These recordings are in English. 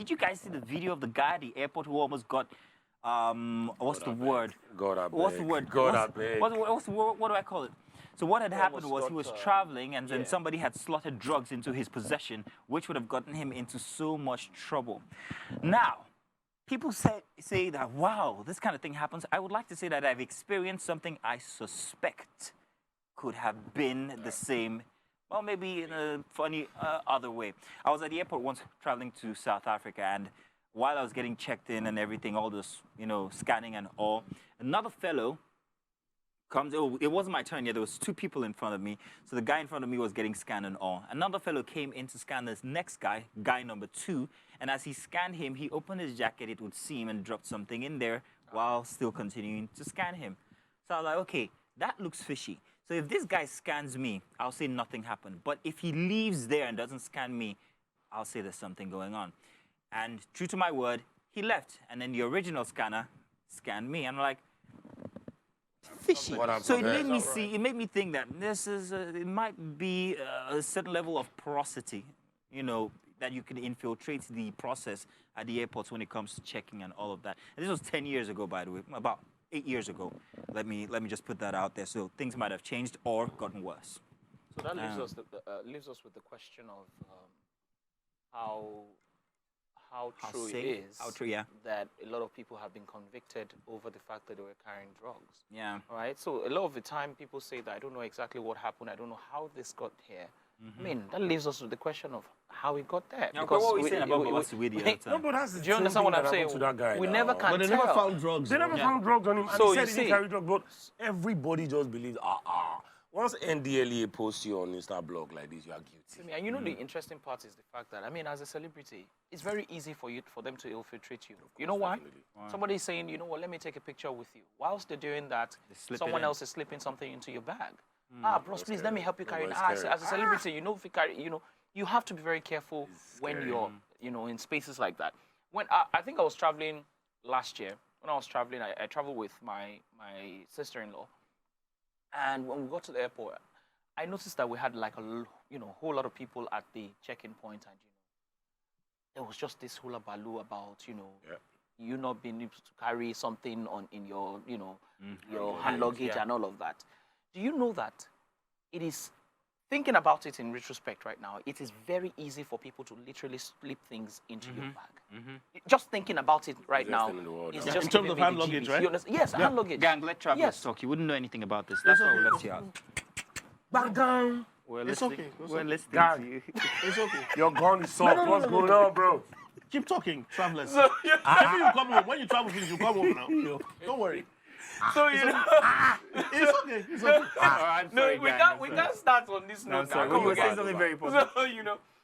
did you guys see the video of the guy at the airport who almost got what's the word? God, I beg. What's the word? God, I beg. What's the word? What do I call it? So what had happened was he was traveling, and then yeah. somebody had slotted drugs into his possession, which would have gotten him into so much trouble. Now, people say that, wow, this kind of thing happens. I would like to say that I've experienced something I suspect could have been the same, well, maybe in a funny other way. I was at the airport once traveling to South Africa, and while I was getting checked in and everything, all this, scanning and all, another fellow comes. Oh, it wasn't my turn yet. There was two people in front of me. So the guy in front of me was getting scanned and all. Another fellow came in to scan this next guy, guy number 2. And as he scanned him, he opened his jacket, it would seem, and dropped something in there while still continuing to scan him. So I was like, okay, that looks fishy. So if this guy scans me, I'll say nothing happened. But if he leaves there and doesn't scan me, I'll say there's something going on. And true to my word, he left. And then the original scanner scanned me. And I'm like, fishy. So it made me see, it made me think that this is, it might be a certain level of porosity, that you can infiltrate the process at the airports when it comes to checking and all of that. And this was 10 years ago, by the way, about 8 years ago. Let me just put that out there. So things might have changed or gotten worse. So that leaves us with the question of how true it is that a lot of people have been convicted over the fact that they were carrying drugs. Yeah. All right. So a lot of the time people say that I don't know exactly what happened. I don't know how this got here. I mean, that leaves us with the question of how it got there. Yeah, because what were we saying about Mawasiwidi? No, but that's the do you understand what I'm saying? To that guy we now. never can But they tell. never found drugs. They never found drugs on him. And So he said you he didn't see- carry drugs, but everybody just believes, Once NDLEA posts you on Insta blog like this, you are guilty. And you know the interesting part is the fact that, I mean, as a celebrity, it's very easy for them to infiltrate you. You know why? Somebody is saying, you know what, let me take a picture with you. Whilst they're doing that, someone else is slipping something into your bag. Bros, please, let me help you carry it. As a celebrity, if you carry, you have to be very careful when you're, in spaces like that. When I think I was traveling last year. When I was traveling, I traveled with my sister-in-law. And when we got to the airport, I noticed that we had like a whole lot of people at the check-in point, and there was just this hula baloo about you not being able to carry something in your your hand luggage and all of that. Do you know that it is, thinking about it in retrospect right now, it is very easy for people to literally slip things into your bag. Just thinking about it right now, it's just in terms of hand luggage, right? Yes, hand luggage. Gang, let Travis talk. You wouldn't know anything about this. That's why we left you out. Bang, gang. We're It's listening. okay. We're listening Gang. to you. It's okay. Your gun is soft. What's going on, bro? Keep talking, travelers. Maybe you come home. When you travel, you come home now. Don't worry. So It's okay. It's okay. No, we can't start on this note. Sorry, Now. you were saying something very important.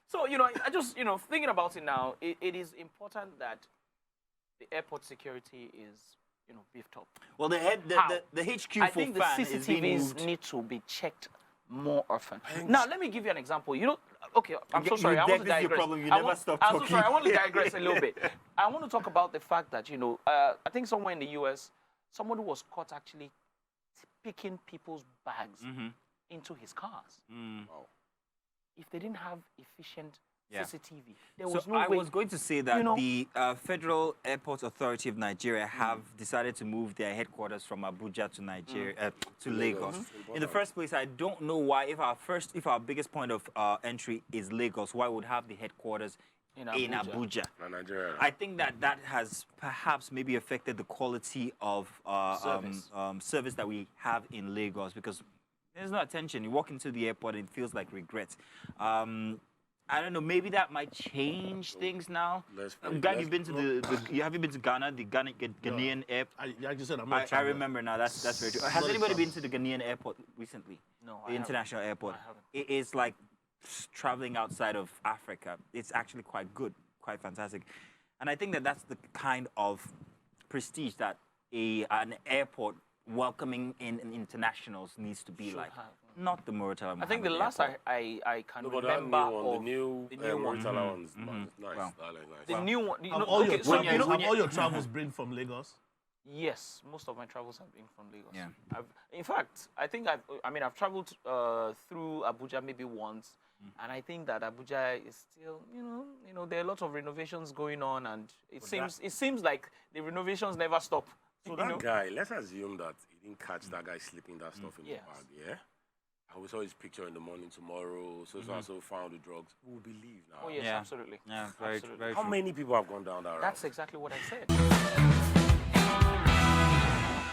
So I just thinking about it now. It is important that the airport security is beefed up. Well, the HQ I for think the fan is being CCTVs moved. need to be checked more often. Now, let me give you an example. Okay, I'm so sorry. I want to This is your digress. problem. You never stop I'm talking. so sorry. I want to digress a little bit. I want to talk about the fact that I think somewhere in the U.S. somebody was caught actually picking people's bags into his cars. Wow. If they didn't have efficient Yeah. CCTV, there was no I way. was going to say that the Federal Airport Authority of Nigeria have decided to move their headquarters from Abuja to Nigeria to Lagos. In the first place, I don't know why, if our biggest point of entry is Lagos, why would have the headquarters in Abuja? Nigeria. I think that has perhaps maybe affected the quality of service that we have in Lagos, because there's no attention. You walk into the airport and it feels like regret. I don't know. Maybe that might change things now. Gang, you've been to have you been to Ghana, the Ghanaian airport? Like you said, I'm not I remember now. That's very true. Has anybody been to the Ghanaian airport recently? No, The international airport. I haven't. It is like traveling outside of Africa. It's actually quite good, quite fantastic. And I think that's the kind of prestige that an airport welcoming in internationals needs to be like. Not the Murtala I think the last I can remember the new one. Nice. the new one. Have all your travels been from Lagos? Yes, most of my travels have been from Lagos. Yeah. In fact, I think I've traveled through Abuja maybe once, and I think that Abuja is still, there are a lot of renovations going on, and it seems like the renovations never stop. So that guy, let's assume that he didn't catch that guy slipping that stuff in his bag, yeah? I saw his picture in the morning tomorrow, so found the drugs. Who will believe now? Oh, yes, absolutely. Yeah, very Absolutely. How many people have gone down that route? That's exactly what I said.